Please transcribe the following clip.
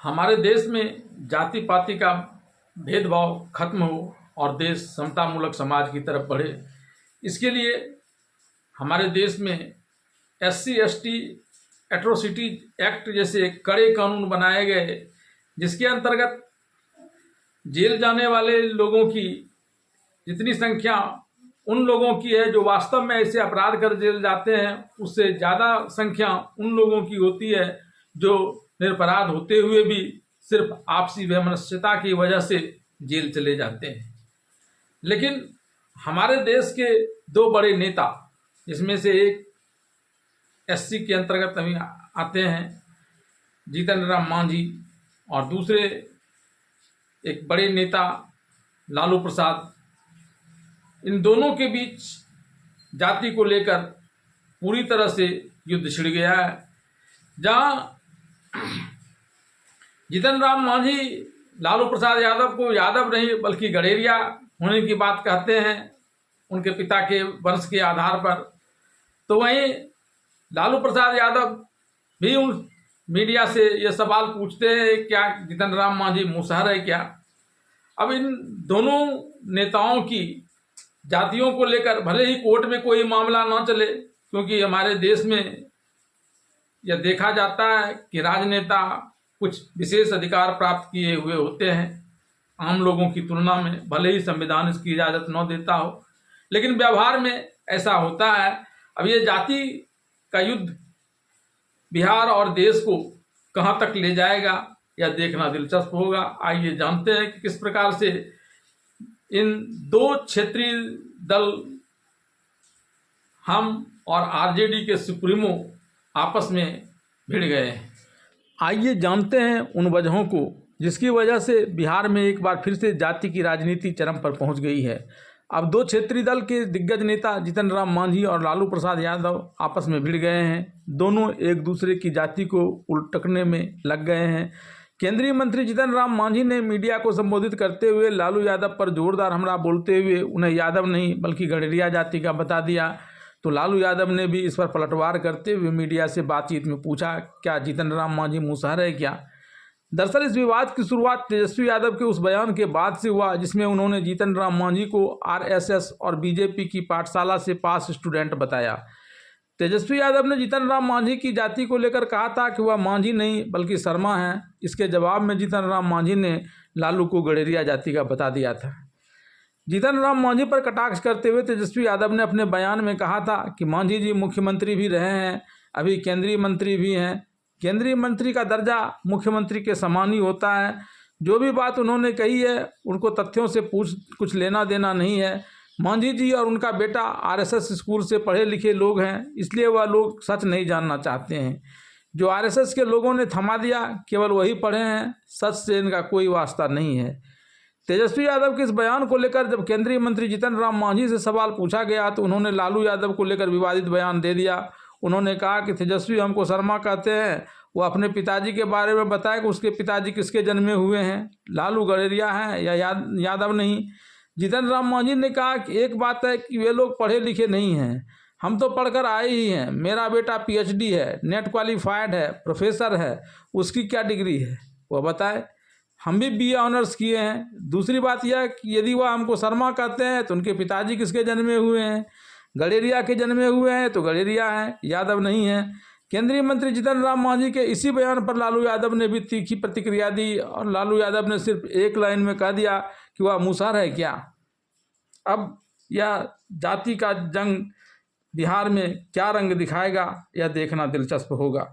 हमारे देश में जाति पाति का भेदभाव खत्म हो और देश समतामूलक समाज की तरफ बढ़े, इसके लिए हमारे देश में SC/ST एट्रोसिटी एक्ट जैसे कड़े कानून बनाए गए, जिसके अंतर्गत जेल जाने वाले लोगों की जितनी संख्या उन लोगों की है जो वास्तव में ऐसे अपराध कर जेल जाते हैं, उससे ज़्यादा संख्या उन लोगों की होती है जो निरपराध होते हुए भी सिर्फ आपसी वैमनस्यता की वजह से जेल चले जाते हैं। लेकिन हमारे देश के दो बड़े नेता, जिसमें से एक SC के अंतर्गत अभी आते हैं जीतन राम मांझी, और दूसरे एक बड़े नेता लालू प्रसाद, इन दोनों के बीच जाति को लेकर पूरी तरह से युद्ध छिड़ गया है। जहां जीतन राम मांझी लालू प्रसाद यादव को यादव नहीं बल्कि गडेरिया होने की बात कहते हैं उनके पिता के वंश के आधार पर, तो वहीं लालू प्रसाद यादव भी उन मीडिया से ये सवाल पूछते हैं क्या जीतन राम मांझी मुसहर है क्या। अब इन दोनों नेताओं की जातियों को लेकर भले ही कोर्ट में कोई मामला ना चले, क्योंकि हमारे देश में यह देखा जाता है कि राजनेता कुछ विशेष अधिकार प्राप्त किए हुए होते हैं आम लोगों की तुलना में, भले ही संविधान इसकी इजाज़त न देता हो, लेकिन व्यवहार में ऐसा होता है। अब ये जाति का युद्ध बिहार और देश को कहाँ तक ले जाएगा यह देखना दिलचस्प होगा। आइए जानते हैं कि किस प्रकार से इन दो क्षेत्रीय दल हम और RJD के सुप्रीमो आपस में भिड़ गए हैं। आइए जानते हैं उन वजहों को जिसकी वजह से बिहार में एक बार फिर से जाति की राजनीति चरम पर पहुंच गई है। अब दो क्षेत्रीय दल के दिग्गज नेता जीतन राम मांझी और लालू प्रसाद यादव आपस में भिड़ गए हैं। दोनों एक दूसरे की जाति को उलटकने में लग गए हैं। केंद्रीय मंत्री जीतन राम मांझी ने मीडिया को संबोधित करते हुए लालू यादव पर जोरदार हमला बोलते हुए उन्हें यादव नहीं बल्कि गडेरिया जाति का बता दिया, तो लालू यादव ने भी इस पर पलटवार करते हुए मीडिया से बातचीत में पूछा क्या जीतन राम मांझी मुसहर है क्या। दरअसल इस विवाद की शुरुआत तेजस्वी यादव के उस बयान के बाद से हुआ जिसमें उन्होंने जीतन राम मांझी को RSS और BJP की पाठशाला से पास स्टूडेंट बताया। तेजस्वी यादव ने जीतन राम मांझी की जाति को लेकर कहा था कि वह मांझी नहीं बल्कि शर्मा है। इसके जवाब में जीतन राम मांझी ने लालू को गडेरिया जाति का बता दिया था। जीतन राम मांझी पर कटाक्ष करते हुए तेजस्वी यादव ने अपने बयान में कहा था कि मांझी जी मुख्यमंत्री भी रहे हैं, अभी केंद्रीय मंत्री भी हैं। केंद्रीय मंत्री का दर्जा मुख्यमंत्री के समान ही होता है। जो भी बात उन्होंने कही है उनको तथ्यों से कुछ लेना देना नहीं है। मांझी जी और उनका बेटा RSS स्कूल से पढ़े लिखे लोग हैं, इसलिए वह लोग सच नहीं जानना चाहते हैं। जो RSS के लोगों ने थमा दिया केवल वही पढ़े हैं, सच से इनका कोई वास्ता नहीं है। तेजस्वी यादव के इस बयान को लेकर जब केंद्रीय मंत्री जीतन राम मांझी से सवाल पूछा गया तो उन्होंने लालू यादव को लेकर विवादित बयान दे दिया। उन्होंने कहा कि तेजस्वी हमको शर्मा कहते हैं, वो अपने पिताजी के बारे में बताए कि उसके पिताजी किसके जन्मे हुए हैं, लालू गडेरिया हैं या यादव नहीं। जीतन राम मांझी ने कहा कि एक बात है कि वे लोग पढ़े लिखे नहीं हैं, हम तो पढ़कर आए ही हैं। मेरा बेटा PhD है, नेट क्वालिफाइड है, प्रोफेसर है, उसकी क्या डिग्री है वह बताए। हम भी BA ऑनर्स किए हैं। दूसरी बात यह कि यदि वह हमको शर्मा कहते हैं तो उनके पिताजी किसके जन्मे हुए हैं, गडेरिया के जन्मे हुए हैं तो गडेरिया हैं, यादव नहीं है। केंद्रीय मंत्री जीतन राम मांझी के इसी बयान पर लालू यादव ने भी तीखी प्रतिक्रिया दी और लालू यादव ने सिर्फ एक लाइन में कह दिया कि वह मुसहर है क्या। अब यह जाति का जंग बिहार में क्या रंग दिखाएगा यह देखना दिलचस्प होगा।